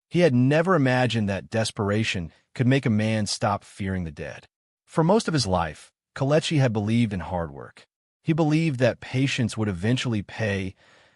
He had never imagined that desperation could make a man stop fearing the dead. For most of his life, Kelechi had believed in hard work. He believed that patience would eventually pay,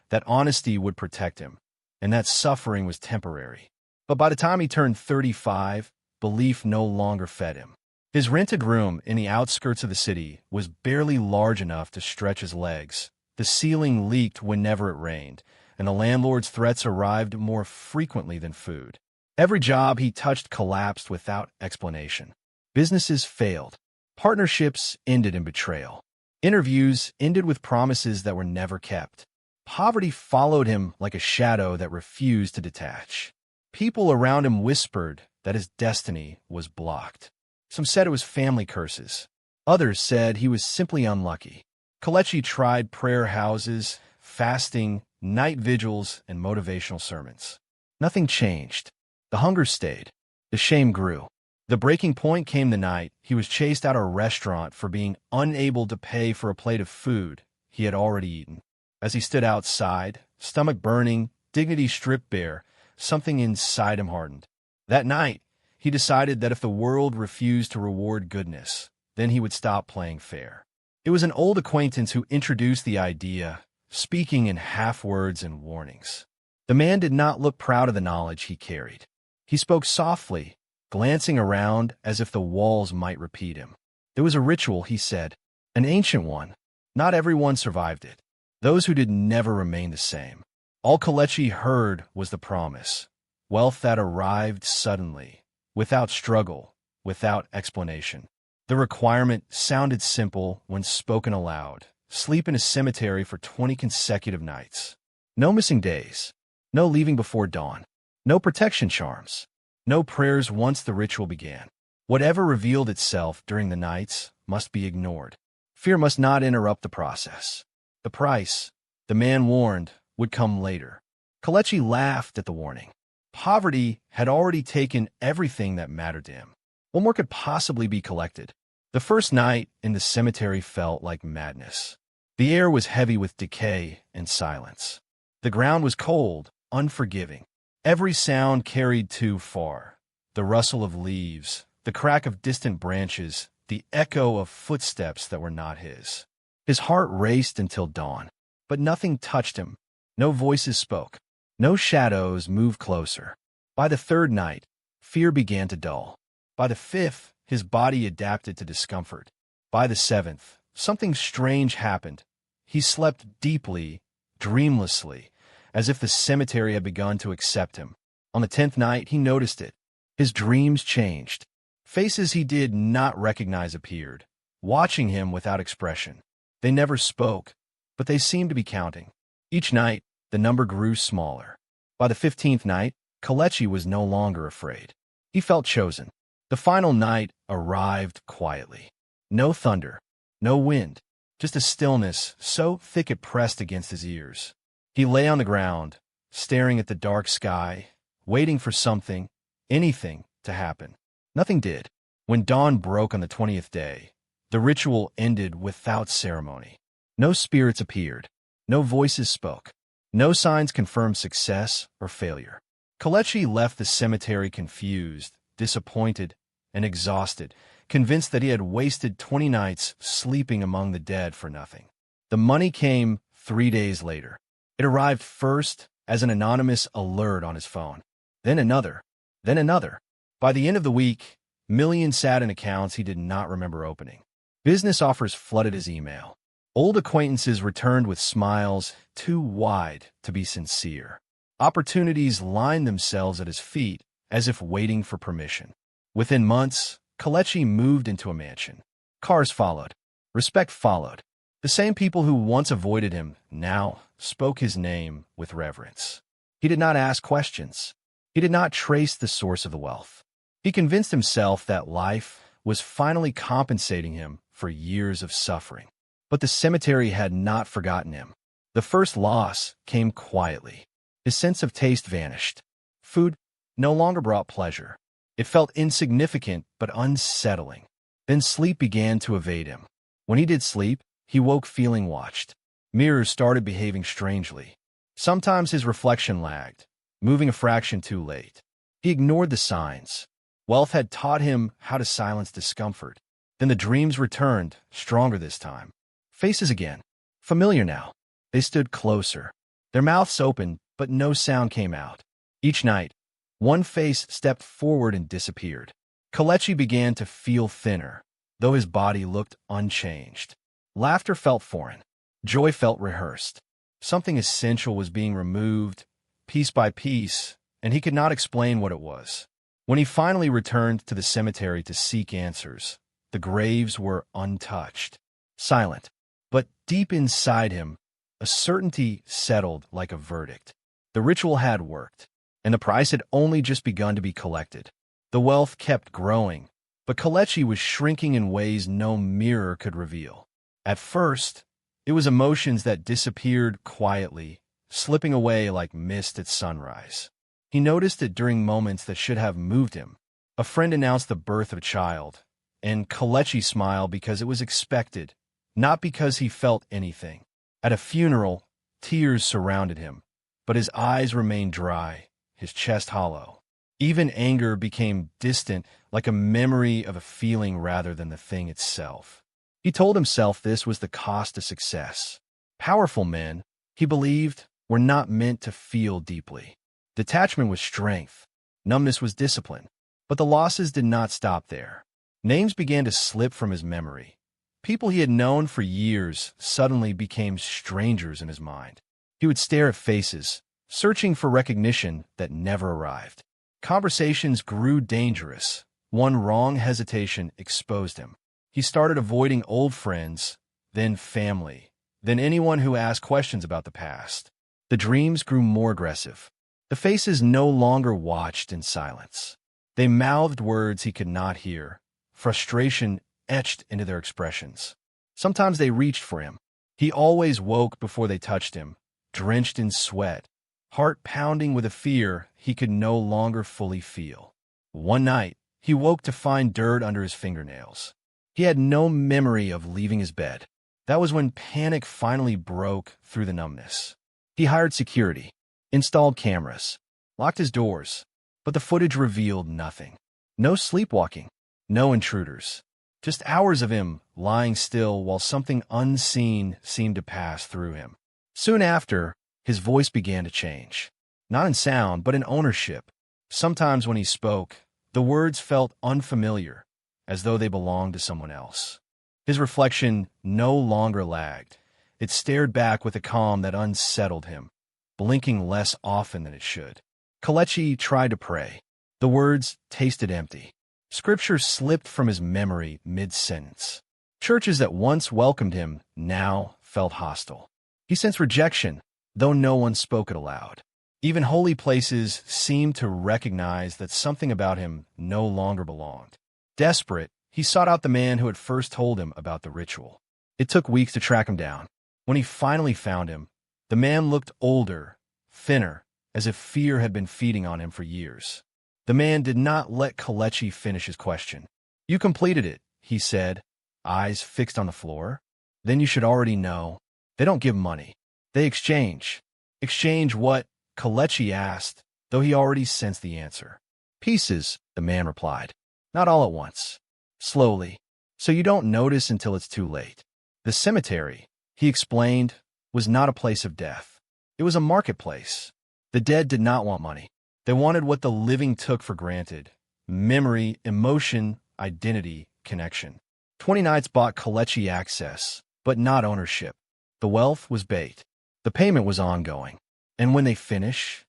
that honesty would protect him, and that suffering was temporary. But by the time he turned 35, belief no longer fed him. His rented room in the outskirts of the city was barely large enough to stretch his legs. The ceiling leaked whenever it rained, and the landlord's threats arrived more frequently than food. Every job he touched collapsed without explanation. Businesses failed. Partnerships ended in betrayal. Interviews ended with promises that were never kept. Poverty followed him like a shadow that refused to detach. People around him whispered that his destiny was blocked. Some said it was family curses. Others said he was simply unlucky. Kelechi tried prayer houses, fasting, night vigils, and motivational sermons. Nothing changed. The hunger stayed. The shame grew. The breaking point came the night he was chased out of a restaurant for being unable to pay for a plate of food he had already eaten. As he stood outside, stomach burning, dignity stripped bare, something inside him hardened. That night, he decided that if the world refused to reward goodness, then he would stop playing fair. It was an old acquaintance who introduced the idea, speaking in half words and warnings. The man did not look proud of the knowledge he carried. He spoke softly, glancing around as if the walls might repeat him. There was a ritual, he said, an ancient one. Not everyone survived it. Those who did never remained the same. All Kelechi heard was the promise, wealth that arrived suddenly, without struggle, without explanation. The requirement sounded simple when spoken aloud. Sleep in a cemetery for 20 consecutive nights. No missing days. No leaving before dawn. No protection charms. No prayers once the ritual began. Whatever revealed itself during the nights must be ignored. Fear must not interrupt the process. The price, the man warned, would come later. Kelechi laughed at the warning. Poverty had already taken everything that mattered to him. What more could possibly be collected? The first night in the cemetery felt like madness. The air was heavy with decay and silence. The ground was cold, unforgiving. Every sound carried too far. The rustle of leaves, the crack of distant branches, the echo of footsteps that were not his. His heart raced until dawn, but nothing touched him. No voices spoke. No shadows moved closer. By the third night, fear began to dull. By the fifth, his body adapted to discomfort. By the seventh, something strange happened. He slept deeply, dreamlessly, as if the cemetery had begun to accept him. On the 10th night, he noticed it. His dreams changed. Faces he did not recognize appeared, watching him without expression. They never spoke, but they seemed to be counting. Each night, the number grew smaller. By the 15th night, Kelechi was no longer afraid. He felt chosen. The final night arrived quietly. No thunder, no wind, just a stillness so thick it pressed against his ears. He lay on the ground, staring at the dark sky, waiting for something, anything, to happen. Nothing did. When dawn broke on the 20th day, the ritual ended without ceremony. No spirits appeared. No voices spoke. No signs confirmed success or failure. Kelechi left the cemetery confused, disappointed, and exhausted, convinced that he had wasted 20 nights sleeping among the dead for nothing. The money came 3 days later. It arrived first as an anonymous alert on his phone, then another, then another. By the end of the week, millions sat in accounts he did not remember opening. Business offers flooded his email. Old acquaintances returned with smiles too wide to be sincere. Opportunities lined themselves at his feet as if waiting for permission. Within months, Kelechi moved into a mansion. Cars followed. Respect followed. The same people who once avoided him now spoke his name with reverence. He did not ask questions. He did not trace the source of the wealth. He convinced himself that life was finally compensating him for years of suffering. But the cemetery had not forgotten him. The first loss came quietly. His sense of taste vanished. Food no longer brought pleasure. It felt insignificant but unsettling. Then sleep began to evade him. When he did sleep, he woke feeling watched. Mirrors started behaving strangely. Sometimes his reflection lagged, moving a fraction too late. He ignored the signs. Wealth had taught him how to silence discomfort. Then the dreams returned, stronger this time. Faces again. Familiar now. They stood closer. Their mouths open, but no sound came out. Each night, one face stepped forward and disappeared. Kelechi began to feel thinner, though his body looked unchanged. Laughter felt foreign. Joy felt rehearsed. Something essential was being removed, piece by piece, and he could not explain what it was. When he finally returned to the cemetery to seek answers, the graves were untouched, silent. But deep inside him, a certainty settled like a verdict. The ritual had worked, and the price had only just begun to be collected. The wealth kept growing, but Kelechi was shrinking in ways no mirror could reveal. At first, it was emotions that disappeared quietly, slipping away like mist at sunrise. He noticed it during moments that should have moved him. A friend announced the birth of a child, and Kelechi smiled because it was expected, not because he felt anything. At a funeral, tears surrounded him, but his eyes remained dry, his chest hollow. Even anger became distant, like a memory of a feeling rather than the thing itself. He told himself this was the cost of success. Powerful men, he believed, were not meant to feel deeply. Detachment was strength. Numbness was discipline. But the losses did not stop there. Names began to slip from his memory. People he had known for years suddenly became strangers in his mind. He would stare at faces, searching for recognition that never arrived. Conversations grew dangerous. One wrong hesitation exposed him. He started avoiding old friends, then family, then anyone who asked questions about the past. The dreams grew more aggressive. The faces no longer watched in silence. They mouthed words he could not hear. Frustration etched into their expressions. Sometimes they reached for him. He always woke before they touched him, drenched in sweat, heart pounding with a fear he could no longer fully feel. One night, he woke to find dirt under his fingernails. He had no memory of leaving his bed. That was when panic finally broke through the numbness. He hired security, installed cameras, locked his doors, but the footage revealed nothing. No sleepwalking, no intruders. Just hours of him lying still while something unseen seemed to pass through him. Soon after, his voice began to change. Not in sound, but in ownership. Sometimes when he spoke, the words felt unfamiliar, as though they belonged to someone else. His reflection no longer lagged. It stared back with a calm that unsettled him, blinking less often than it should. Kelechi tried to pray. The words tasted empty. Scripture slipped from his memory mid-sentence. Churches that once welcomed him now felt hostile. He sensed rejection, though no one spoke it aloud. Even holy places seemed to recognize that something about him no longer belonged. Desperate, he sought out the man who had first told him about the ritual. It took weeks to track him down. When he finally found him, the man looked older, thinner, as if fear had been feeding on him for years. The man did not let Kelechi finish his question. "You completed it," he said, eyes fixed on the floor. "Then you should already know. They don't give money. They exchange." "Exchange what?" Kelechi asked, though he already sensed the answer. "Pieces," the man replied. "Not all at once. Slowly, so you don't notice until it's too late." The cemetery, he explained, was not a place of death. It was a marketplace. The dead did not want money. They wanted what the living took for granted: memory, emotion, identity, connection. 20 nights bought Kelechi access, but not ownership. The wealth was bait. The payment was ongoing. "And when they finish?"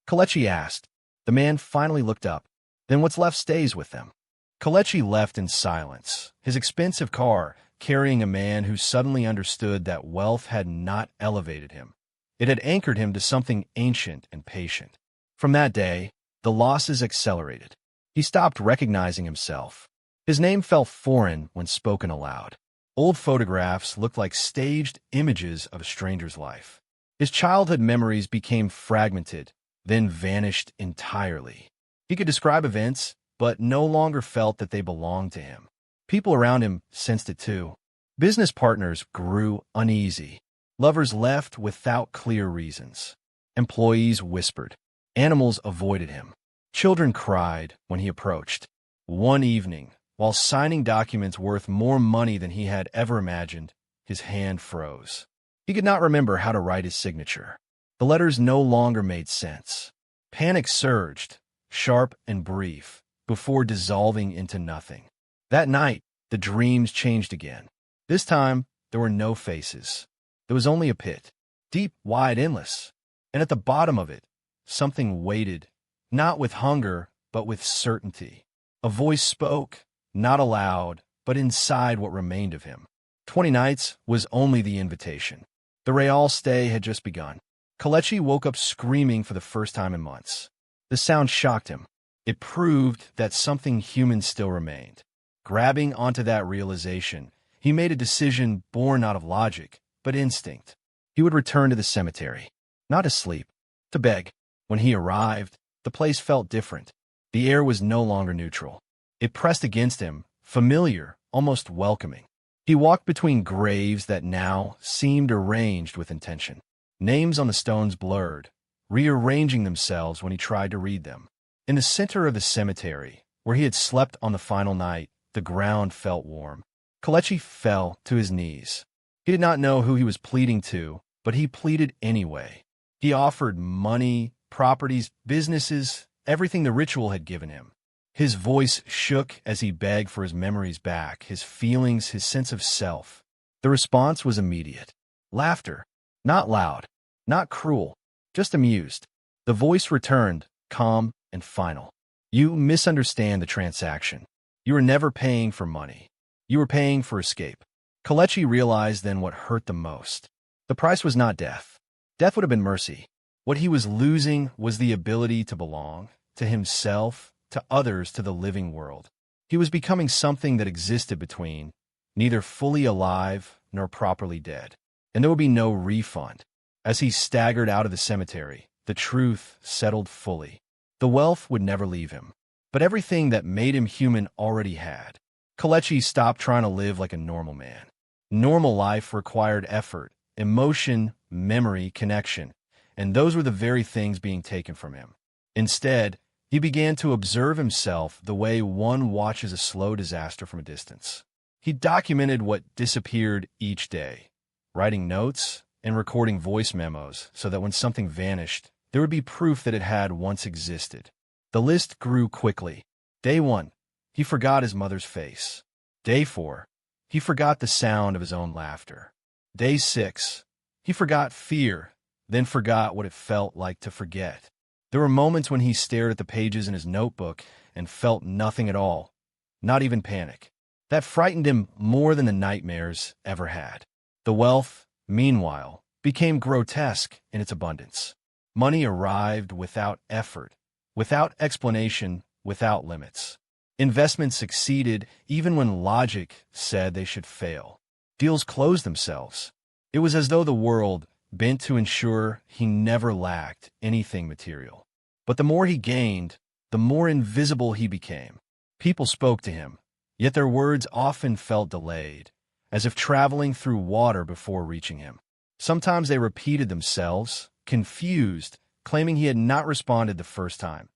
Kelechi asked. The man finally looked up. "Then what's left stays with them." Kelechi left in silence, his expensive car carrying a man who suddenly understood that wealth had not elevated him. It had anchored him to something ancient and patient. From that day, the losses accelerated. He stopped recognizing himself. His name felt foreign when spoken aloud. Old photographs looked like staged images of a stranger's life. His childhood memories became fragmented, then vanished entirely. He could describe events, but no longer felt that they belonged to him. People around him sensed it too. Business partners grew uneasy. Lovers left without clear reasons. Employees whispered. Animals avoided him. Children cried when he approached. One evening, while signing documents worth more money than he had ever imagined, his hand froze. He could not remember how to write his signature. The letters no longer made sense. Panic surged, sharp and brief, before dissolving into nothing. That night, the dreams changed again. This time, there were no faces. There was only a pit, deep, wide, endless. And at the bottom of it, something waited, not with hunger, but with certainty. A voice spoke, not aloud, but inside what remained of him. 20 nights was only the invitation. The Real stay had just begun. Kelechi woke up screaming for the first time in months. The sound shocked him. It proved that something human still remained. Grabbing onto that realization, he made a decision born not of logic, but instinct. He would return to the cemetery, not to sleep, to beg. When he arrived, the place felt different. The air was no longer neutral. It pressed against him, familiar, almost welcoming. He walked between graves that now seemed arranged with intention. Names on the stones blurred, rearranging themselves when he tried to read them. In the center of the cemetery, where he had slept on the final night, the ground felt warm. Kelechi fell to his knees. He did not know who he was pleading to, but he pleaded anyway. He offered money, properties, businesses, everything the ritual had given him. His voice shook as he begged for his memories back, his feelings, his sense of self. The response was immediate. Laughter. Not loud, not cruel, just amused. The voice returned, calm and final. You misunderstand the transaction. You were never paying for money. You were paying for escape. Kelechi realized then what hurt the most. The price was not death. Death would have been mercy. What he was losing was the ability to belong, to himself, to others, to the living world. He was becoming something that existed between, neither fully alive nor properly dead. And there would be no refund. As he staggered out of the cemetery, the truth settled fully. The wealth would never leave him, but everything that made him human already had. Kelechi stopped trying to live like a normal man. Normal life required effort, emotion, memory, connection, and those were the very things being taken from him. Instead, he began to observe himself the way one watches a slow disaster from a distance. He documented what disappeared each day, writing notes and recording voice memos so that when something vanished, there would be proof that it had once existed. The list grew quickly. Day 1, he forgot his mother's face. Day 4, he forgot the sound of his own laughter. Day 6, he forgot fear, then forgot what it felt like to forget. There were moments when he stared at the pages in his notebook and felt nothing at all, not even panic. That frightened him more than the nightmares ever had. The wealth, meanwhile, became grotesque in its abundance. Money arrived without effort, without explanation, without limits. Investments succeeded even when logic said they should fail. Deals closed themselves. It was as though the world, bent to ensure he never lacked anything material. But the more he gained, the more invisible he became. People spoke to him, yet their words often felt delayed, as if traveling through water before reaching him. Sometimes they repeated themselves, confused, claiming he had not responded the first time,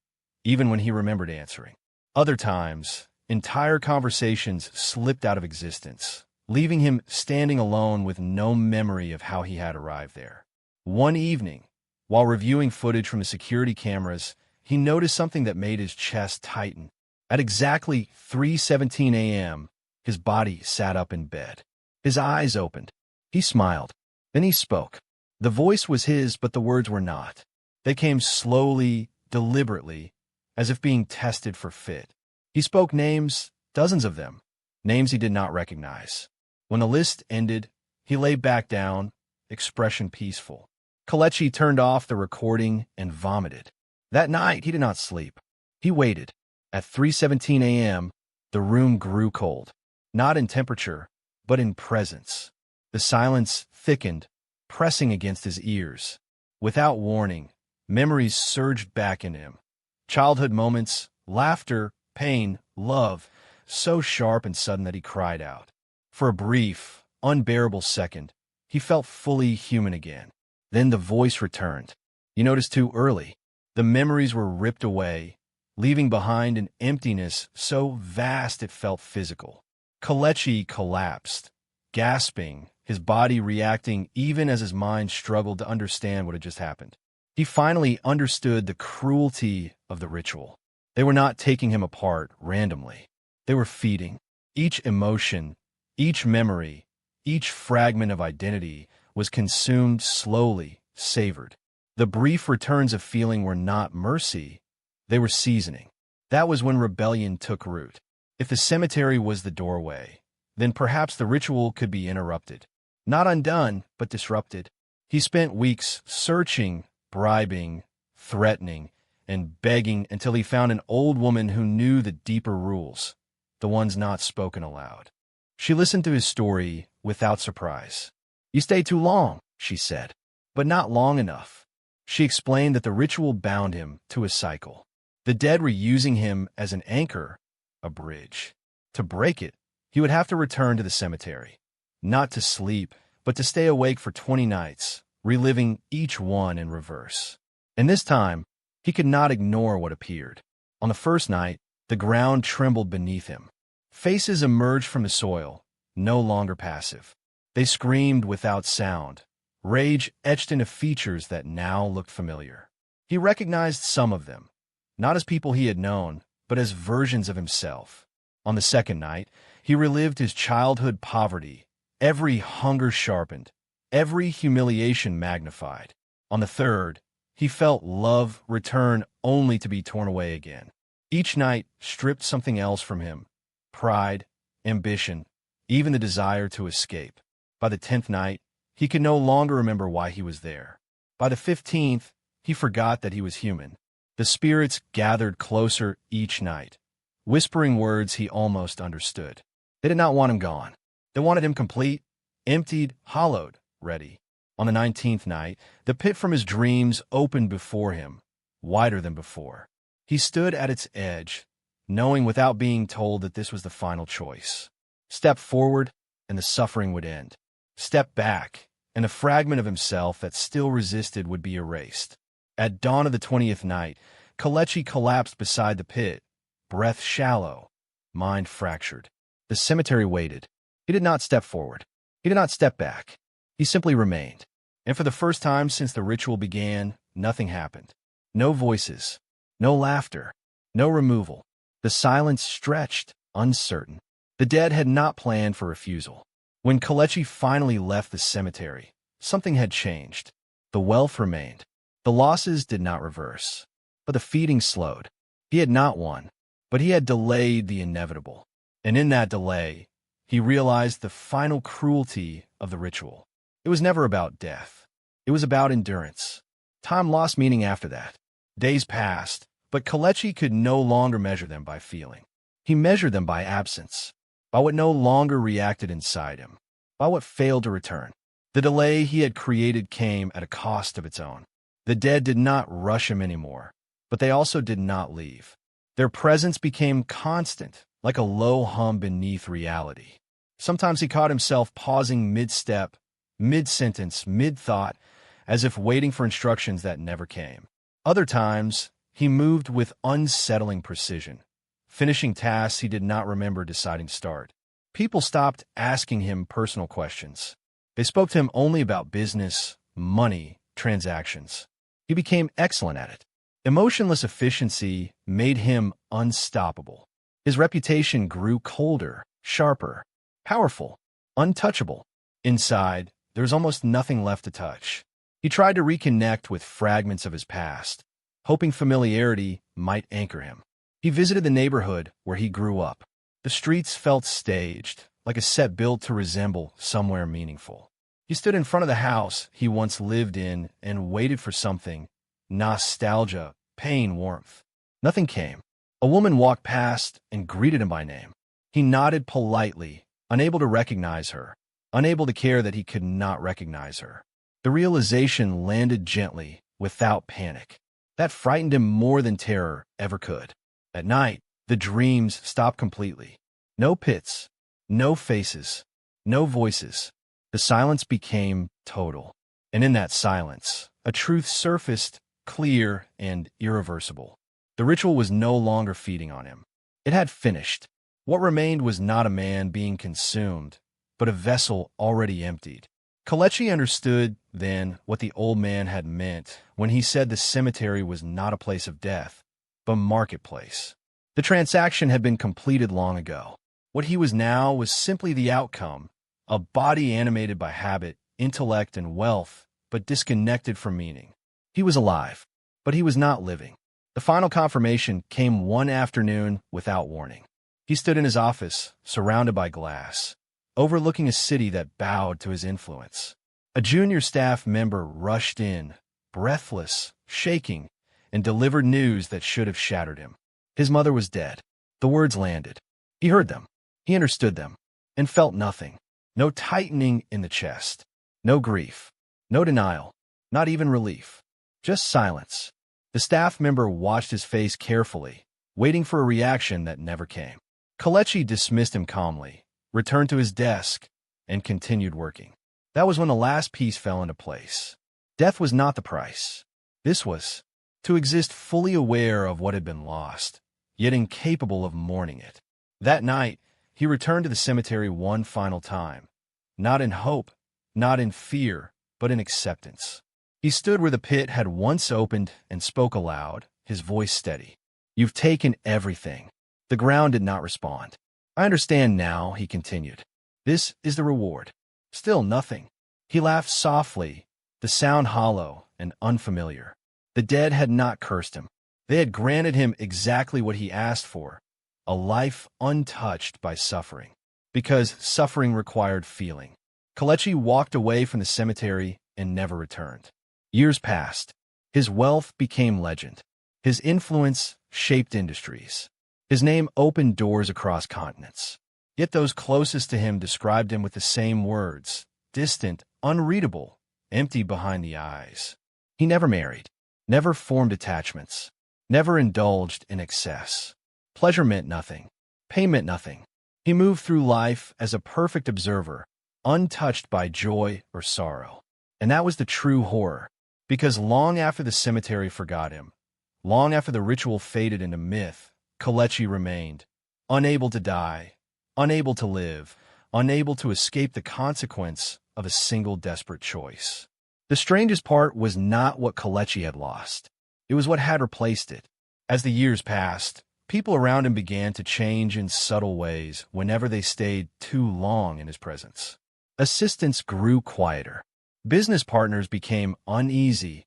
even when he remembered answering. Other times, entire conversations slipped out of existence, leaving him standing alone with no memory of how he had arrived there. One evening, while reviewing footage from the security cameras, he noticed something that made his chest tighten. At exactly 3:17 a.m., his body sat up in bed. His eyes opened. He smiled. Then he spoke. The voice was his, but the words were not. They came slowly, deliberately, as if being tested for fit. He spoke names, dozens of them, names he did not recognize. When the list ended, he lay back down, expression peaceful. Kelechi turned off the recording and vomited. That night, he did not sleep. He waited. At 3:17 a.m., the room grew cold, not in temperature, but in presence. The silence thickened, pressing against his ears. Without warning, memories surged back in him. Childhood moments, laughter, pain, love, so sharp and sudden that he cried out. For a brief, unbearable second, he felt fully human again. Then the voice returned. You noticed too early. The memories were ripped away, leaving behind an emptiness so vast it felt physical. Kelechi collapsed, gasping, his body reacting even as his mind struggled to understand what had just happened. He finally understood the cruelty of the ritual. They were not taking him apart randomly. They were feeding. Each emotion, each memory, each fragment of identity was consumed slowly, savored. The brief returns of feeling were not mercy, they were seasoning. That was when rebellion took root. If the cemetery was the doorway, then perhaps the ritual could be interrupted. Not undone, but disrupted. He spent weeks searching, bribing, threatening, and begging until he found an old woman who knew the deeper rules, the ones not spoken aloud. She listened to his story without surprise. "You stay too long," she said, "but not long enough." She explained that the ritual bound him to a cycle. The dead were using him as an anchor, a bridge. To break it, he would have to return to the cemetery, not to sleep, but to stay awake for 20 nights, reliving each one in reverse. And this time, he could not ignore what appeared. On the first night, the ground trembled beneath him. Faces emerged from the soil, no longer passive. They screamed without sound, rage etched into features that now looked familiar. He recognized some of them, not as people he had known, but as versions of himself. On the second night, he relived his childhood poverty, every hunger sharpened, every humiliation magnified. On the third, he felt love return only to be torn away again. Each night stripped something else from him: pride, ambition, even the desire to escape. By the 10th night, he could no longer remember why he was there. By the 15th, he forgot that he was human. The spirits gathered closer each night, whispering words he almost understood. They did not want him gone. They wanted him complete, emptied, hollowed, ready. On the 19th night, the pit from his dreams opened before him, wider than before. He stood at its edge, knowing without being told that this was the final choice. Step forward, and the suffering would end. Step back, and the fragment of himself that still resisted would be erased. At dawn of the 20th night, Kelechi collapsed beside the pit, breath shallow, mind fractured. The cemetery waited. He did not step forward. He did not step back. He simply remained. And for the first time since the ritual began, nothing happened. No voices, no laughter, no removal. The silence stretched, uncertain. The dead had not planned for refusal. When Kelechi finally left the cemetery, something had changed. The wealth remained. The losses did not reverse. But the feeding slowed. He had not won, but he had delayed the inevitable. And in that delay, he realized the final cruelty of the ritual. It was never about death. It was about endurance. Time lost meaning after that. Days passed, but Kelechi could no longer measure them by feeling. He measured them by absence, by what no longer reacted inside him, by what failed to return. The delay he had created came at a cost of its own. The dead did not rush him anymore, but they also did not leave. Their presence became constant, like a low hum beneath reality. Sometimes he caught himself pausing mid-step, mid-sentence, mid-thought, as if waiting for instructions that never came. Other times, he moved with unsettling precision, finishing tasks he did not remember deciding to start. People stopped asking him personal questions. They spoke to him only about business, money, transactions. He became excellent at it. Emotionless efficiency made him unstoppable. His reputation grew colder, sharper, powerful, untouchable. Inside, there was almost nothing left to touch. He tried to reconnect with fragments of his past, hoping familiarity might anchor him. He visited the neighborhood where he grew up. The streets felt staged, like a set built to resemble somewhere meaningful. He stood in front of the house he once lived in and waited for something: nostalgia, pain, warmth. Nothing came. A woman walked past and greeted him by name. He nodded politely, unable to recognize her, unable to care that he could not recognize her. The realization landed gently, without panic. That frightened him more than terror ever could. At night, the dreams stopped completely. No pits, no faces, no voices. The silence became total. And in that silence, a truth surfaced, clear and irreversible. The ritual was no longer feeding on him. It had finished. What remained was not a man being consumed, but a vessel already emptied. Kalechi understood then what the old man had meant when he said the cemetery was not a place of death, but a marketplace. The transaction had been completed long ago. What he was now was simply the outcome, a body animated by habit, intellect, and wealth, but disconnected from meaning. He was alive, but he was not living. The final confirmation came one afternoon without warning. He stood in his office, surrounded by glass, overlooking a city that bowed to his influence. A junior staff member rushed in, breathless, shaking, and delivered news that should have shattered him. His mother was dead. The words landed. He heard them. He understood them, and felt nothing. No tightening in the chest. No grief. No denial. Not even relief. Just silence. The staff member watched his face carefully, waiting for a reaction that never came. Kalechi dismissed him calmly, returned to his desk, and continued working. That was when the last piece fell into place. Death was not the price. This was to exist fully aware of what had been lost, yet incapable of mourning it. That night, he returned to the cemetery one final time, not in hope, not in fear, but in acceptance. He stood where the pit had once opened and spoke aloud, his voice steady. "You've taken everything." The ground did not respond. "I understand now," he continued. "This is the reward." Still nothing. He laughed softly, the sound hollow and unfamiliar. The dead had not cursed him. They had granted him exactly what he asked for, a life untouched by suffering, because suffering required feeling. Kalechi walked away from the cemetery and never returned. Years passed. His wealth became legend. His influence shaped industries. His name opened doors across continents. Yet those closest to him described him with the same words, distant, unreadable, empty behind the eyes. He never married, never formed attachments, never indulged in excess. Pleasure meant nothing. Pain meant nothing. He moved through life as a perfect observer, untouched by joy or sorrow. And that was the true horror, because long after the cemetery forgot him, long after the ritual faded into myth, Kalechi remained, unable to die, unable to live, unable to escape the consequence of a single desperate choice. The strangest part was not what Kalechi had lost. It was what had replaced it. As the years passed, people around him began to change in subtle ways whenever they stayed too long in his presence. Assistants grew quieter. Business partners became uneasy,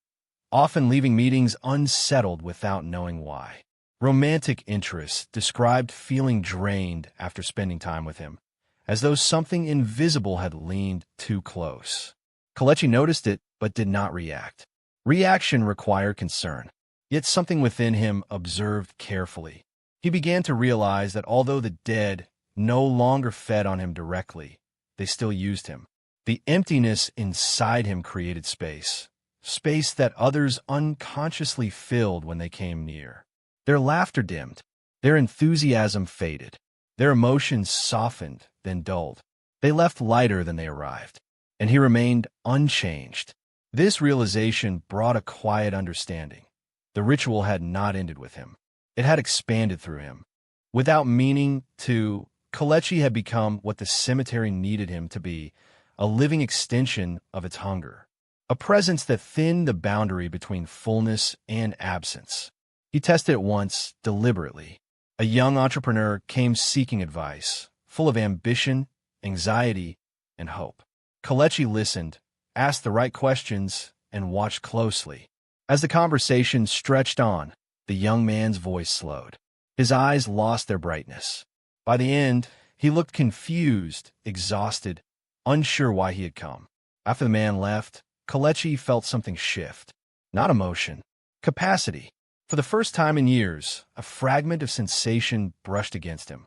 often leaving meetings unsettled without knowing why. Romantic interests described feeling drained after spending time with him, as though something invisible had leaned too close. Kalechi noticed it, but did not react. Reaction required concern, yet something within him observed carefully. He began to realize that although the dead no longer fed on him directly, they still used him. The emptiness inside him created space that others unconsciously filled when they came near. Their laughter dimmed, their enthusiasm faded, their emotions softened, then dulled. They left lighter than they arrived, and he remained unchanged. This realization brought a quiet understanding. The ritual had not ended with him. It had expanded through him. Without meaning to, Kalechi had become what the cemetery needed him to be, a living extension of its hunger, a presence that thinned the boundary between fullness and absence. He tested it once, deliberately. A young entrepreneur came seeking advice, full of ambition, anxiety, and hope. Kalechi listened, asked the right questions, and watched closely. As the conversation stretched on, the young man's voice slowed. His eyes lost their brightness. By the end, he looked confused, exhausted, unsure why he had come. After the man left, Kalechi felt something shift. Not emotion, capacity. For the first time in years, a fragment of sensation brushed against him.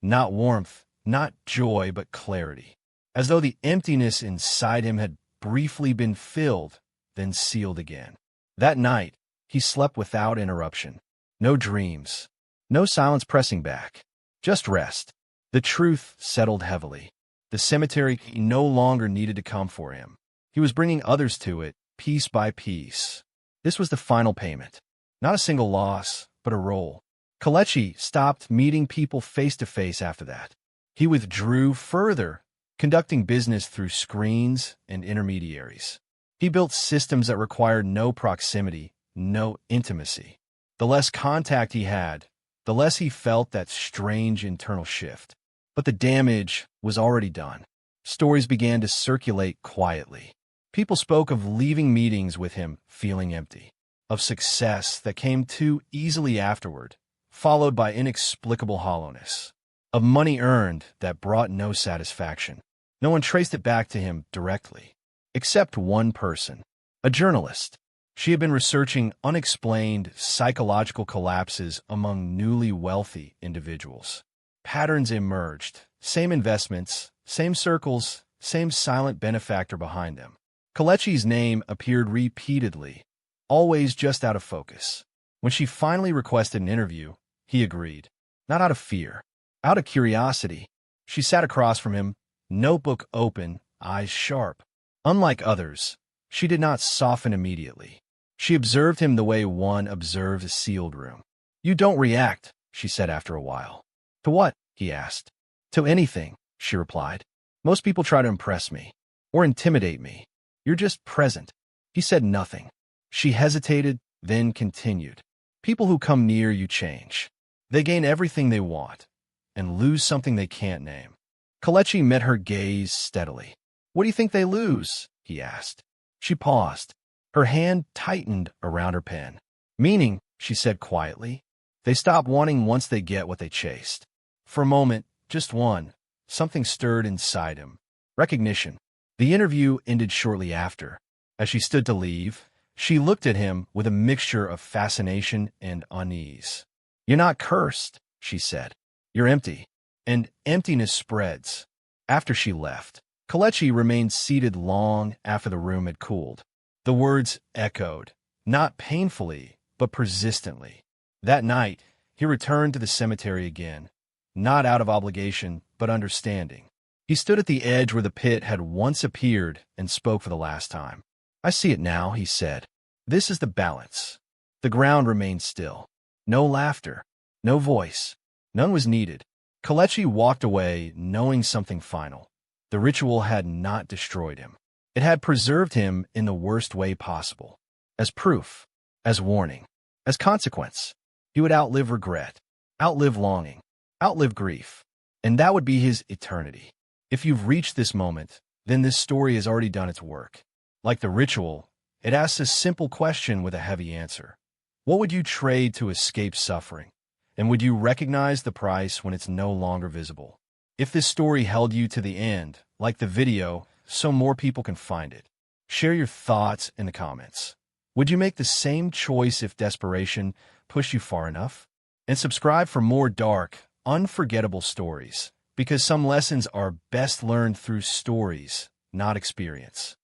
Not warmth, not joy, but clarity. As though the emptiness inside him had briefly been filled, then sealed again. That night, he slept without interruption. No dreams, no silence pressing back. Just rest. The truth settled heavily. The cemetery no longer needed to come for him. He was bringing others to it, piece by piece. This was the final payment. Not a single loss, but a role. Kelechi stopped meeting people face-to-face after that. He withdrew further, conducting business through screens and intermediaries. He built systems that required no proximity, no intimacy. The less contact he had, the less he felt that strange internal shift. But the damage was already done. Stories began to circulate quietly. People spoke of leaving meetings with him feeling empty, of success that came too easily afterward, followed by inexplicable hollowness, of money earned that brought no satisfaction. No one traced it back to him directly, except one person, a journalist. She had been researching unexplained psychological collapses among newly wealthy individuals. Patterns emerged, same investments, same circles, same silent benefactor behind them. Kelechi's name appeared repeatedly, always just out of focus. When she finally requested an interview, he agreed. Not out of fear, out of curiosity. She sat across from him, notebook open, eyes sharp. Unlike others, she did not soften immediately. She observed him the way one observes a sealed room. "You don't react," she said after a while. "To what?" he asked. "To anything," she replied. "Most people try to impress me, or intimidate me. You're just present." He said nothing. She hesitated, then continued. "People who come near you change. They gain everything they want, and lose something they can't name." Kelechi met her gaze steadily. "What do you think they lose?" he asked. She paused. Her hand tightened around her pen. "Meaning," she said quietly. "They stop wanting once they get what they chased." For a moment, just one, something stirred inside him. Recognition. The interview ended shortly after. As she stood to leave, she looked at him with a mixture of fascination and unease. "You're not cursed," she said. "You're empty." And emptiness spreads. After she left, Kelechi remained seated long after the room had cooled. The words echoed, not painfully, but persistently. That night, he returned to the cemetery again, not out of obligation, but understanding. He stood at the edge where the pit had once appeared and spoke for the last time. "I see it now," he said. "This is the balance." The ground remained still. No laughter, no voice. None was needed. Kelechi walked away knowing something final. The ritual had not destroyed him. It had preserved him in the worst way possible. As proof, as warning, as consequence. He would outlive regret, outlive longing, outlive grief. And that would be his eternity. If you've reached this moment, then this story has already done its work. Like the ritual, it asks a simple question with a heavy answer. What would you trade to escape suffering? And would you recognize the price when it's no longer visible? If this story held you to the end, like the video, so more people can find it, share your thoughts in the comments. Would you make the same choice if desperation pushed you far enough? And subscribe for more dark, unforgettable stories, because some lessons are best learned through stories, not experience.